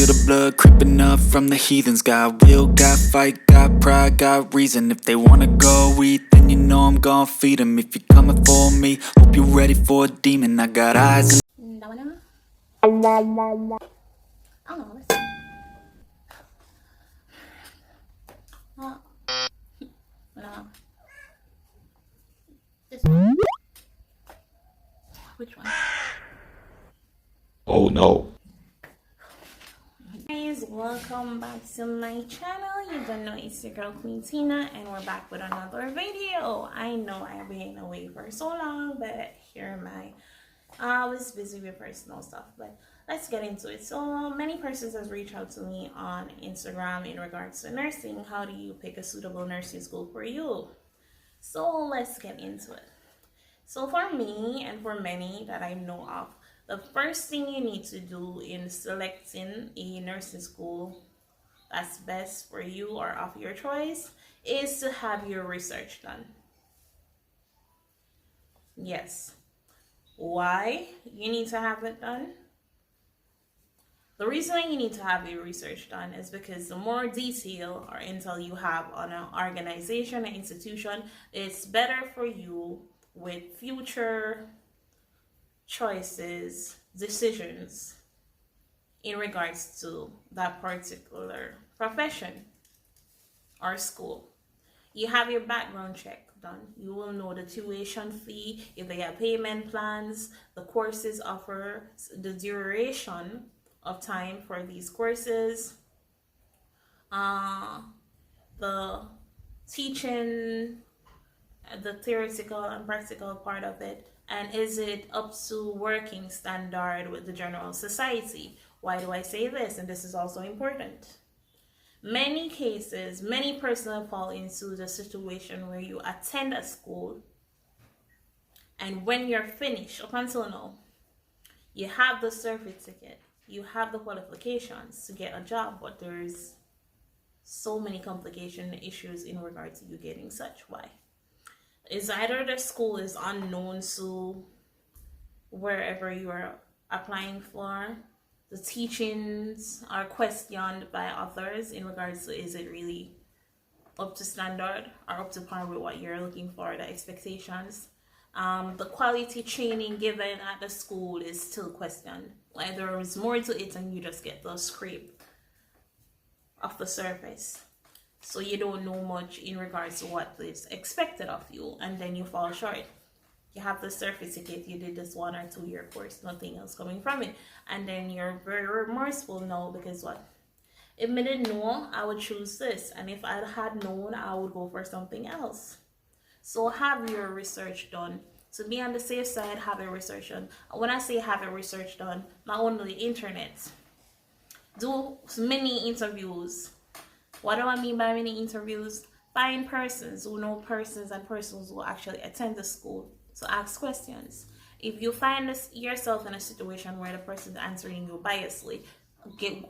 feel the blood creeping up from the heathens. Got will, got fight, got pride, got reason. If they wanna go eat, then you know I'm gon' feed them. If you're coming for me, hope you're ready for a demon. I got eyes and I don't know. Let's see. No. This one. Which one? Oh no. Guys, welcome back to my channel. You don't know, it's your girl Queen Tina, and we're back with another video. I know I've been away for so long, but here am I was busy with personal stuff, but let's get into it. So many persons have reached out to me on Instagram in regards to nursing. How do you pick a suitable nursing school for you? So let's get into it. So for me and for many that I know of, the first thing you need to do in selecting a nursing school that's best for you or of your choice is to have your research done. Yes. Why you need to have it done? The reason why you need to have your research done is because the more detail or intel you have on an organization, an institution, it's better for you with future choices, decisions in regards to that particular profession or school. You have your background check done. You will know the tuition fee, if they have payment plans, the courses offer, the duration of time for these courses, the teaching, the theoretical and practical part of it, and is it up to working standard with the general society? Why do I say this? And this is also important. Many cases, many persons fall into the situation where you attend a school and when you're finished, up until now, you have the certificate, you have the qualifications to get a job, but there's so many complication issues in regard to you getting such. Why? Is either the school is unknown to wherever you are applying for, the teachings are questioned by others in regards to is it really up to standard or up to par with what you're looking for, the expectations. The quality training given at the school is still questioned. Like there is more to it and you just get the scrape of the surface. So you don't know much in regards to what is expected of you, and then you fall short. You have the certificate, you did this 1 or 2 year course, nothing else coming from it, and then you're very remorseful now because what? If I didn't know, I would choose this, and if I had known, I would go for something else. So have your research done. To be on the safe side, have your research done. When I say have your research done, not only the internet, do many interviews. What do I mean by many interviews? Find persons who know persons and persons who actually attend the school to ask questions. If you find yourself in a situation where the person is answering you biasly,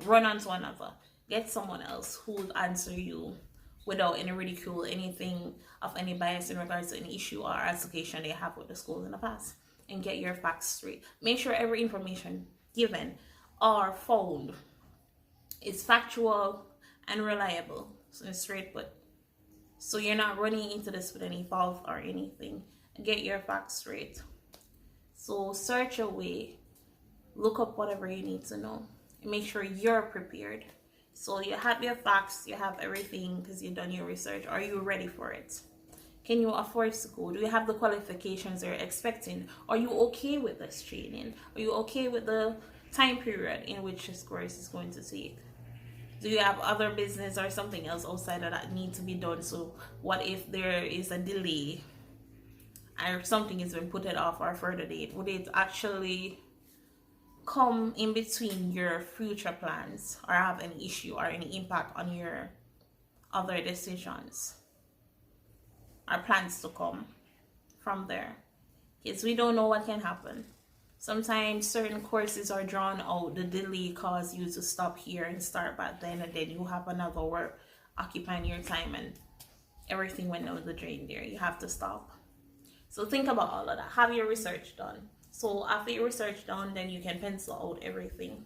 run on to another. Get someone else who will answer you without any ridicule, anything of any bias in regards to an issue or association they have with the school in the past, and get your facts straight. Make sure every information given or found is factual and reliable, so it's straight put. So you're not running into this with any fault or anything. Get your facts straight. So search away, look up whatever you need to know, and make sure you're prepared. So you have your facts, you have everything because you've done your research. Are you ready for it? Can you afford to go? Do you have the qualifications you're expecting? Are you okay with this training? Are you okay with the time period in which this course is going to take? Do you have other business or something else outside of that need to be done? So what if there is a delay or something has been put off or further date? Would it actually come in between your future plans or have any issue or any impact on your other decisions or plans to come from there? Because we don't know what can happen. Sometimes certain courses are drawn out, the delay cause you to stop here and start back then, and then you have another work occupying your time and everything went down the drain there. You have to stop. So think about all of that. Have your research done. So after your research done, then you can pencil out everything.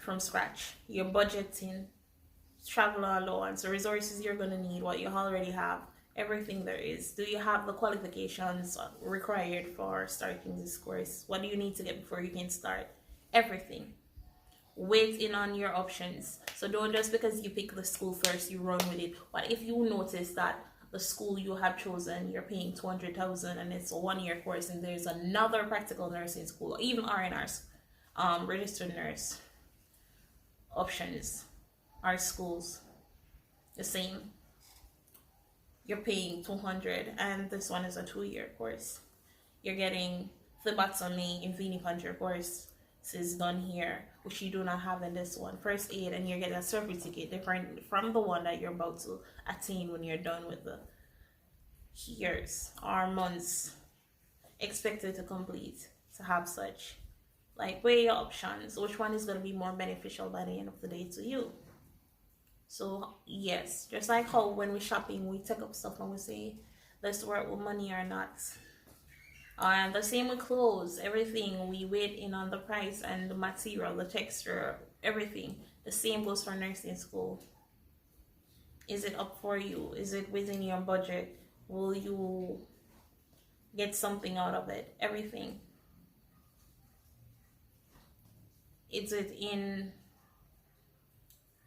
from scratch. You're budgeting, travel allowance, the resources you're going to need, what you already have, everything there is. Do you have the qualifications required for starting this course? What do you need to get before you can start? Everything. Wait in on your options. So don't just because you pick the school first, you run with it. What if you notice that the school you have chosen, you're paying 200,000 and it's a 1 year course, and there's another practical nursing school, or even RNRs, registered nurse options, our schools, the same. You're paying 200 and this one is a 2 year course. You're getting phlebotomy in venipuncture course is done here, which you do not have in this one. First aid, and you're getting a certificate different from the one that you're about to attain when you're done with the years or months expected to complete to have such. Like, weigh your options. Which one is going to be more beneficial by the end of the day to you? So yes, just like how when we're shopping, we take up stuff and we say, let's work with money or not. And the same with clothes, everything. We wait in on the price and the material, the texture, everything. The same goes for nursing school. Is it up for you? Is it within your budget? Will you get something out of it? Everything. Is it in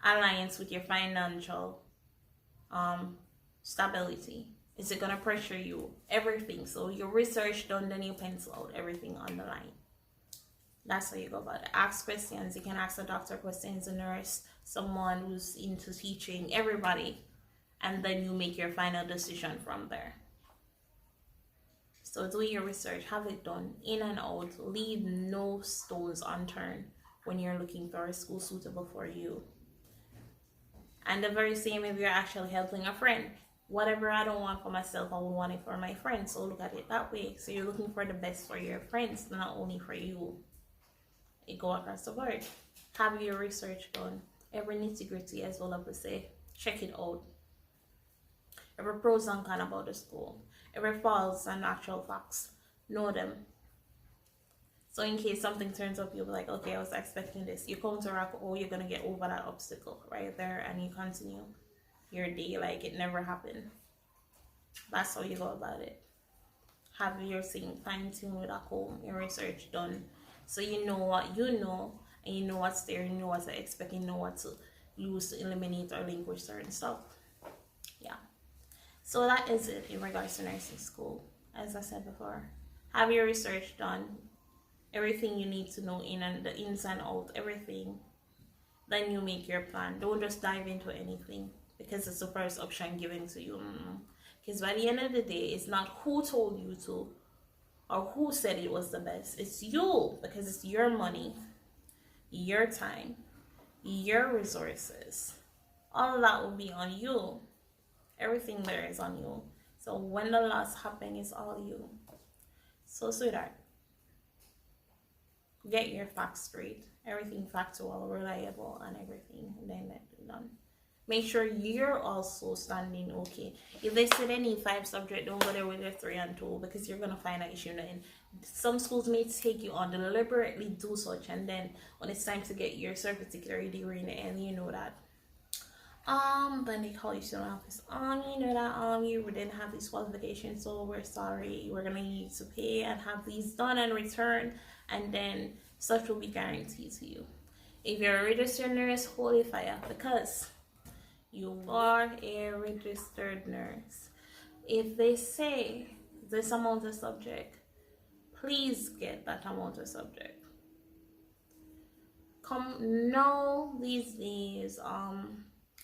alliance with your financial stability? Is it going to pressure you? Everything. So your research done, then you pencil out everything on the line. That's how you go about it. Ask questions. You can ask a doctor questions, a nurse, someone who's into teaching, everybody. And then you make your final decision from there. So do your research. Have it done in and out. Leave no stones unturned when you're looking for a school suitable for you. And the very same if you're actually helping a friend. Whatever I don't want for myself, I will want it for my friends. So look at it that way. So you're looking for the best for your friends, not only for you. It go across the board. Have your research done. Every nitty-gritty, as well as say. Check it out. Every pros and cons about the school. Every false and actual facts. Know them. So in case something turns up, you'll be like, okay, I was expecting this. You counteract, oh, you're going to get over that obstacle right there, and you continue your day like it never happened. That's how you go about it. Have your thing fine-tuned at home, your research done, so you know what you know, and you know what's there, you know what to expect, you know what to use to eliminate or relinquish certain stuff. Yeah. So that is it in regards to nursing school. As I said before, have your research done, everything you need to know in and the ins and out, everything. Then you make your plan. Don't just dive into anything because it's the first option given to you. Because by the end of the day, it's not who told you to or who said it was the best. It's you, because it's your money, your time, your resources. All of that will be on you. Everything there is on you. So when the loss happens, it's all you. So sweetheart, get your facts straight. Everything factual, reliable, and everything. And then that's done. Make sure you're also standing okay. If they said they need 5 subjects, don't go there with your 3 and 2, because you're gonna find an issue. And some schools may take you on, deliberately do such, and then when it's time to get your certificate or degree in the end, you know that then they call you to the office. You know that you didn't have these qualifications, so we're sorry. We're gonna need to pay and have these done and return, and then such will be guaranteed to you. If you're a registered nurse, holy fire, because you are a registered nurse. If they say this amount of subject, please get that amount of subject. Come now, these days,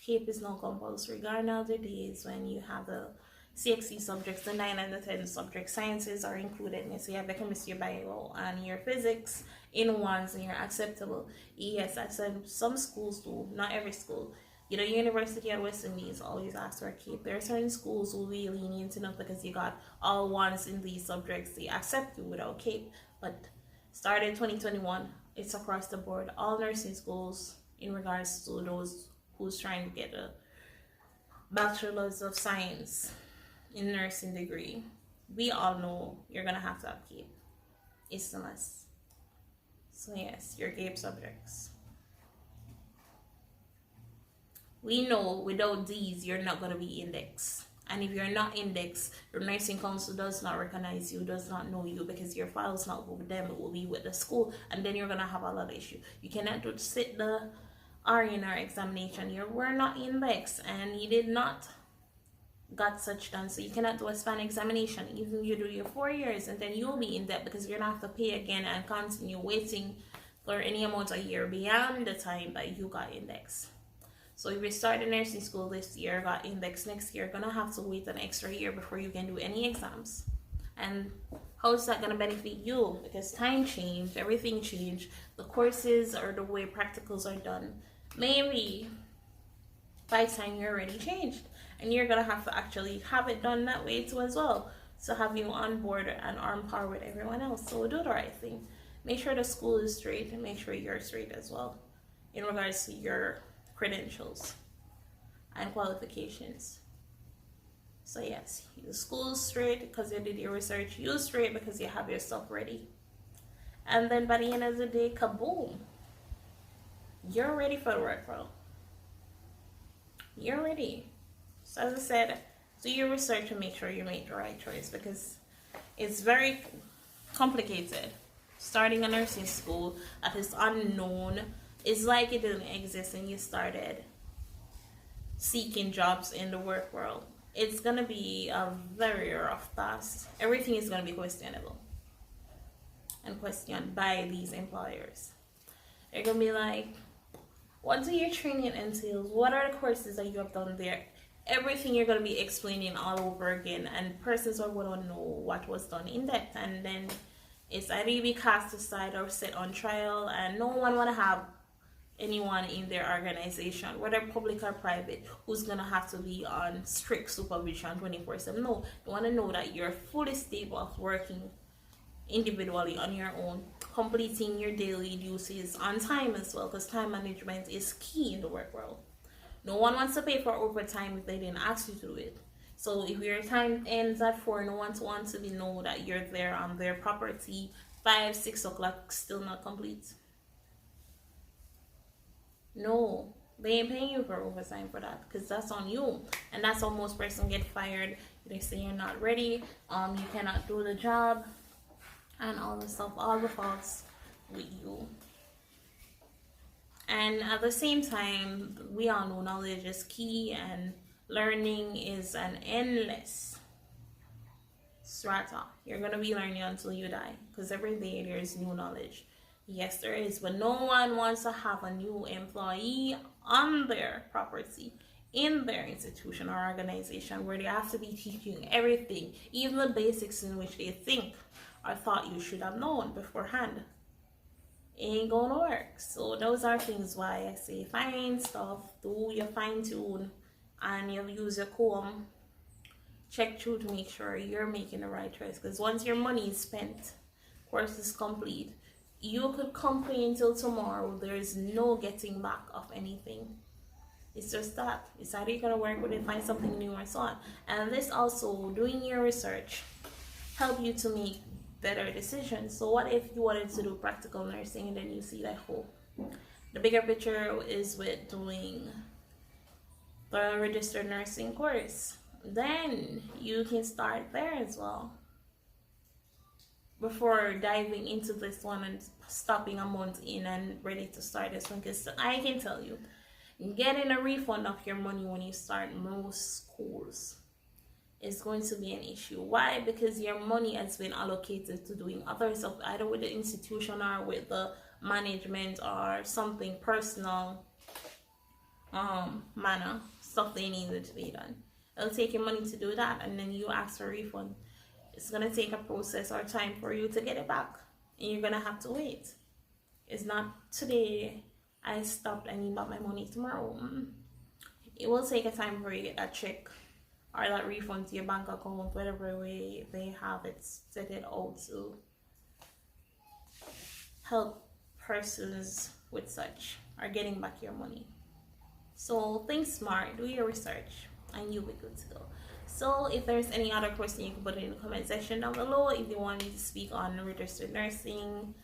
CAPE is not compulsory. Gone are the days when you have the CXC subjects, the 9 and the 10 subjects. Sciences are included. So you have the chemistry, bio, and your physics in ones, and you're acceptable. Yes, I said some schools do, not every school. You know, University of West Indies always ask for a CAPE. There are certain schools who will be lenient enough because you got all ones in these subjects. They accept you without CAPE. But started 2021, it's across the board. All nursing schools, in regards to those who's trying to get a bachelor's of science in nursing degree, we all know you're gonna have to have CAPE. It's a must. So yes, your CAPE subjects. We know without these, you're not going to be indexed. And if you're not indexed, your nursing council does not recognize you, does not know you, because your file's not with them, it will be with the school, and then you're going to have a lot of issue. You cannot sit the R&R examination. You were not indexed, and you did not got such done, so you cannot do a span examination. Even you do your 4 years, and then you'll be in debt because you're gonna have to pay again and continue waiting for any amount of year beyond the time that you got indexed. So if you started nursing school this year, got indexed next year, gonna have to wait an extra year before you can do any exams. And how is that gonna benefit you? Because time changed, everything changed, the courses or the way practicals are done. Maybe by the time you're already changed, and you're gonna have to actually have it done that way too as well. So have you on board and on par with everyone else. So do the right thing. Make sure the school is straight, and make sure you're straight as well in regards to your credentials and qualifications. So yes, the school's straight because you did your research, you straight because you have your stuff ready. And then by the end of the day, kaboom, you're ready for the workflow. You're ready. So as I said, do your research and make sure you make the right choice, because it's very complicated. Starting a nursing school that is unknown is like it didn't exist and you started seeking jobs in the work world. It's gonna be a very rough task. Everything is gonna be questionable and questioned by these employers. They're gonna be like, what do your training entails? What are the courses that you have done there? Everything you're going to be explaining all over again, and persons are going to know what was done in depth, and then it's either be cast aside or set on trial, and no one want to have anyone in their organization, whether public or private, who's going to have to be on strict supervision 24/7. No, they want to know that you're fully stable of working individually on your own, completing your daily duties on time as well, because time management is key in the work world. No one wants to pay for overtime if they didn't ask you to do it. So if your time ends at 4, no one wants to know that you're there on their property 5, 6 o'clock still not complete. No, they ain't paying you for overtime for that, because that's on you. And that's how most persons get fired. They say you're not ready, you cannot do the job, and all the stuff, all the faults with you. And at the same time, we all know knowledge is key, and learning is an endless strata. You're going to be learning until you die, because every day there's new knowledge. Yes, there is, but no one wants to have a new employee on their property, in their institution or organization, where they have to be teaching everything, even the basics in which they think or thought you should have known beforehand. Ain't gonna work. So those are things why I say find stuff, do your fine tune, and you'll use your comb, check through to make sure you're making the right choice. Because once your money is spent, course is complete, you could complain till tomorrow. There's no getting back of anything. It's just that. It's either you're gonna work with it, find something new, or so on. And this also, doing your research, help you to make better decisions. So what if you wanted to do practical nursing and then you see that the bigger picture is with doing the registered nursing course, then you can start there as well before diving into this one and stopping a month in and ready to start this one. Because I can tell you, getting a refund of your money when you start most schools is going to be an issue. Why? Because your money has been allocated to doing other stuff, either with the institution or with the management or something personal manner, stuff they needed to be done. It'll take your money to do that, and then you ask for a refund. It's gonna take a process or time for you to get it back, and you're gonna have to wait. It's not today I stopped and you got my money tomorrow. It will take a time for you to get that check or that refund to your bank account, whatever way they have it set it out to help persons with such or getting back your money. So think smart, do your research, and you'll be good to go. So if there's any other question, you can put it in the comment section down below. If you want me to speak on registered nursing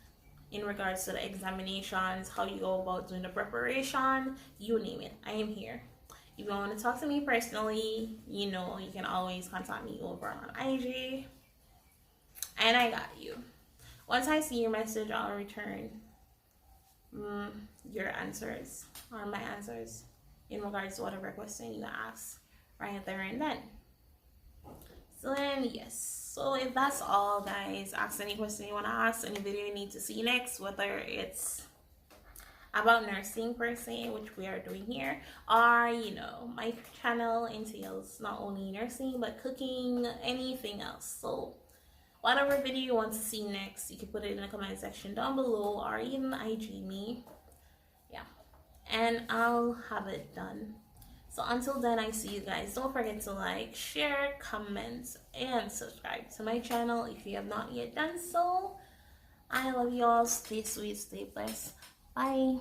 in regards to the examinations, how you go about doing the preparation, you name it, I am here. If you want to talk to me personally, you know, you can always contact me over on IG. And I got you. Once I see your message, I'll return your answers or my answers in regards to whatever question you ask right there and then. So then, yes. So if that's all, guys, ask any question you want to ask, any video you need to see next, whether it's about nursing per se, which we are doing here, or you know, my channel entails not only nursing but cooking, anything else. So whatever video you want to see next, you can put it in the comment section down below or even IG me. Yeah, and I'll have it done. So until then, I see you guys. Don't forget to like, share, comment, and subscribe to my channel if you have not yet done so. I love you all. Stay sweet, stay blessed. Bye.